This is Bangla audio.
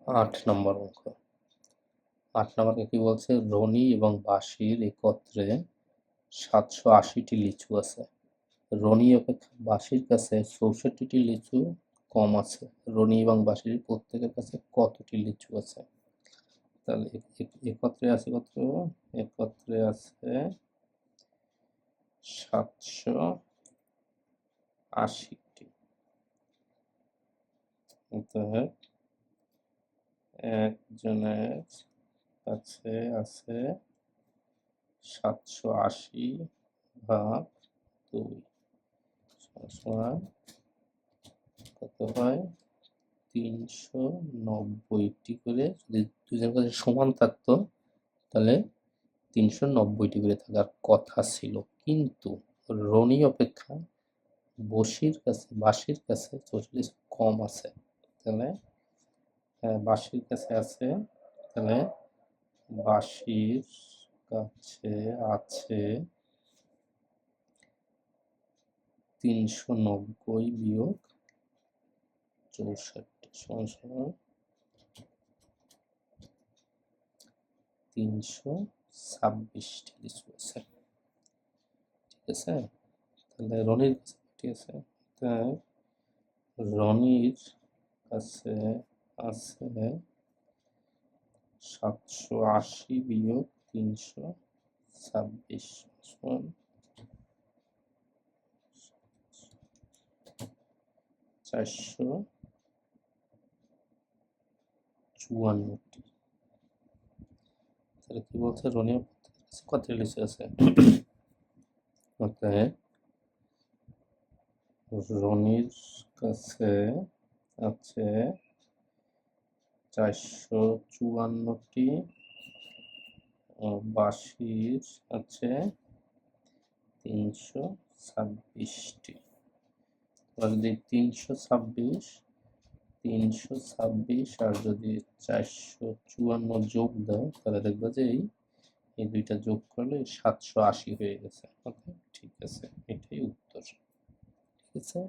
8 নম্বর অঙ্ক। 8 নম্বরে কি বলছে, রনি এবং বাঁশির একত্রে 780টি লিচু আছে। রনি অপেক্ষা বাঁশির কাছে 64টি লিচু কম আছে। রনি এবং বাঁশির প্রত্যেকের কাছে কতটি লিচু আছে? তাহলে একত্রে আছে কত? একত্রে আছে 780টি। অতএব একজনের কাছে আছে 780 ভাগ 2 সমান কত হয়? 390টি করে। যদি দুজনের কাছে সমান থাকতো তাহলে 390টি করে থাকার কথা ছিল, কিন্তু রনি অপেক্ষা বাঁশির কাছে 44 কম আছে। তাহলে বাঁশির কাছে আছে, তাহলে বাঁশির কাছে আছে 390 বিয়োগ 64 সমান 326টি লিচু আছে। ঠিক আছে, তাহলে রনির কাছে, ঠিক আছে, তাই রনির কাছে আছে 780 বিয়োগ 326 সমান 454টি। তাহলে কি বলছে, রনির কাছে কতটি লিচু আছে? অতএব রনির কাছে আছে 454টি, বাঁশির আছে 326টি। যদি 326 আর যদি 454 যোগ দাও, তাহলে দেখবা যে এই দুইটা যোগ করলে 780 হয়ে গেছে। ওকে, ঠিক আছে, এটাই উত্তর। ঠিক আছে।